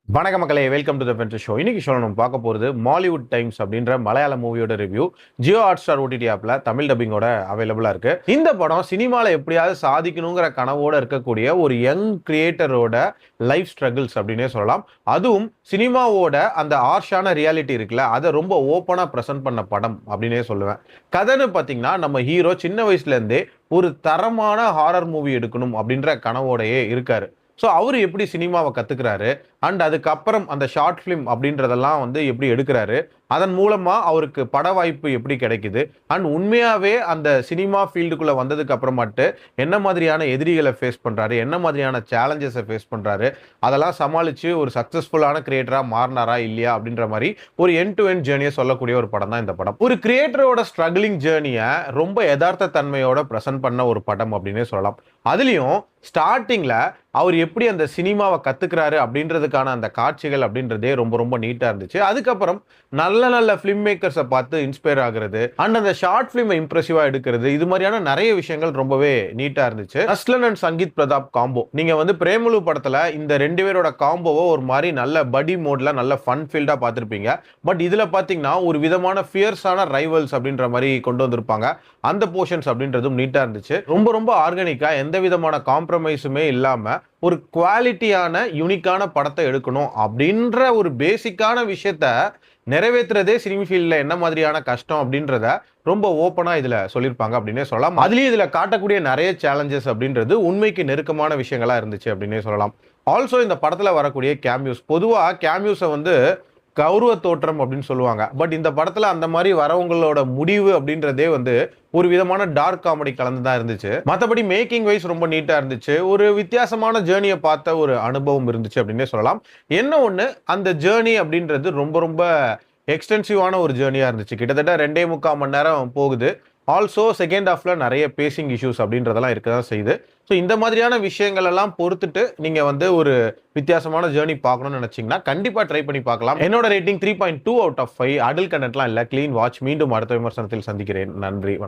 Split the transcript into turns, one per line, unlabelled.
வணக்க மக்களே, welcome to the venture show. இன்னைக்கு ஷோ நம்ம பார்க்க போகிறது மாலிவுட் டைம்ஸ் அப்படின்ற மலையாள மூவியோட ரிவ்யூ. ஜியோ ஹாட்ஸ்டார் ஓடிடி ஆப்பில் தமிழ் டப்பிங்கோட அவைலபிளாக இருக்கு. இந்த படம் சினிமாவில் எப்படியாவது சாதிக்கணுங்கிற கனவோட இருக்கக்கூடிய ஒரு யங் கிரியேட்டரோட லைஃப் ஸ்ட்ரகிள்ஸ் அப்படின்னே சொல்லலாம். அதுவும் சினிமாவோட அந்த ஆர்ஷான ரியாலிட்டி இருக்குல்ல, அதை ரொம்ப ஓப்பனாக ப்ரெசென்ட் பண்ண படம் அப்படின்னே சொல்லுவேன். கதைன்னு பார்த்தீங்கன்னா, நம்ம ஹீரோ சின்ன வயசுலேருந்தே ஒரு தரமான ஹாரர் மூவி எடுக்கணும் அப்படின்ற கனவோடையே இருக்காரு. ஸோ அவர் எப்படி சினிமாவை கற்றுக்கிறாரு அண்ட் அதுக்கப்புறம் அந்த ஷார்ட் ஃபிலிம் அப்படின்றதெல்லாம் எப்படி எடுக்கிறாரு, அதன் மூலமாக அவருக்கு பட வாய்ப்பு எப்படி கிடைக்குது, அண்ட் உண்மையாகவே அந்த சினிமா ஃபீல்டுக்குள்ளே வந்ததுக்கு அப்புறமாட்டு என்ன மாதிரியான எதிரிகளை ஃபேஸ் பண்ணுறாரு, என்ன மாதிரியான சேலஞ்சஸை ஃபேஸ் பண்ணுறாரு, அதெல்லாம் சமாளித்து ஒரு சக்ஸஸ்ஃபுல்லான கிரியேட்டராக மாறினாரா இல்லையா அப்படின்ற மாதிரி ஒரு எண்ட் டு எண்ட் ஜேர்னியை சொல்லக்கூடிய ஒரு படம் தான் இந்த படம். ஒரு கிரியேட்டரோட ஸ்ட்ரகிளிங் ஜேர்னியை ரொம்ப யதார்த்த தன்மையோட ப்ரெசென்ட் பண்ண ஒரு படம் அப்படின்னே சொல்லலாம். அதுலேயும் ஸ்டார்டிங்கில் அவர் எப்படி அந்த சினிமாவை கற்றுக்கிறாரு அப்படின்றதுக்கான அந்த காட்சிகள் அப்படின்றதே ரொம்ப ரொம்ப நீட்டாக இருந்துச்சு. அதுக்கப்புறம் நல்ல நல்ல ஃபிலிம் மேக்கர்ஸை பார்த்து இன்ஸ்பயர் ஆகுறது அண்ட் அந்த ஷார்ட் ஃபிலிமை இம்ப்ரெசிவாக எடுக்கிறது, இது மாதிரியான நிறைய விஷயங்கள் ரொம்பவே நீட்டாக இருந்துச்சு. அஸ்லன் அண்ட் சங்கீத் பிரதாப் காம்போ, நீங்கள் பிரேமலு படத்தில் இந்த ரெண்டு பேரோட காம்போவை ஒரு மாதிரி நல்ல படி மோடில் நல்ல ஃபன் ஃபீல்டாக பார்த்துருப்பீங்க. பட் இதில் பார்த்தீங்கன்னா ஒரு விதமான ஃபியர்ஸான ரைவல்ஸ் அப்படின்ற மாதிரி கொண்டு வந்திருப்பாங்க. அந்த போர்ஷன்ஸ் அப்படின்றதும் நீட்டாக இருந்துச்சு. ரொம்ப ரொம்ப ஆர்கானிக்காக எந்த விதமான காம்ப்ரமைஸுமே இல்லாமல் ஒரு குவாலிட்டியான யூனிக்கான படத்தை எடுக்கணும் அப்படின்ற ஒரு பேசிக்கான விஷயத்த நிறைவேற்றுறதே சினிமா ஃபீல்டில் என்ன மாதிரியான கஷ்டம் அப்படின்றத ரொம்ப ஓப்பனாக இதில் சொல்லியிருப்பாங்க அப்படின்னே சொல்லலாம். அதுலேயும் இதில் காட்டக்கூடிய நிறைய சேலஞ்சஸ் அப்படின்றது உண்மைக்கு நெருக்கமான விஷயங்களாக இருந்துச்சு அப்படின்னே சொல்லலாம். ஆல்சோ இந்த படத்தில் வரக்கூடிய கேமியூஸ், பொதுவாக கேமியூஸை கௌரவ தோற்றம் அப்படின்னு சொல்லுவாங்க. பட் இந்த படத்துல அந்த மாதிரி வரவங்களோட முடிவு அப்படின்றதே ஒரு விதமான டார்க் காமெடி கலந்து தான் இருந்துச்சு. மற்றபடி மேக்கிங் வைஸ் ரொம்ப நீட்டா இருந்துச்சு. ஒரு வித்தியாசமான ஜேர்னியை பார்த்த ஒரு அனுபவம் இருந்துச்சு அப்படின்னே சொல்லலாம். என்ன ஒன்று, அந்த ஜேர்னி அப்படின்றது ரொம்ப ரொம்ப எக்ஸ்டென்சிவான ஒரு ஜேர்னியா இருந்துச்சு. கிட்டத்தட்ட 2.25 மணி நேரம் போகுது. ஆல்சோ செகண்ட் ஹாஃப்ல நிறைய பேசிங் இஷ்யூஸ் அப்படின்றதெல்லாம் இருக்க தான் செய்யுது. ஸோ இந்த மாதிரியான விஷயங்கள் எல்லாம் பொறுத்துட்டு நீங்க ஒரு வித்தியாசமான ஜேர்னி பார்க்கணும்னு நினைச்சீங்கன்னா கண்டிப்பா ட்ரை பண்ணி பார்க்கலாம். என்னோட ரேட்டிங் 3.2 out of 5. அடல்ட் கண்டென்ட்லாம் இல்லை, கிளீன் வாட்ச். மீண்டும் அடுத்த விமர்சனத்தில் சந்திக்கிறேன். நன்றி, வணக்கம்.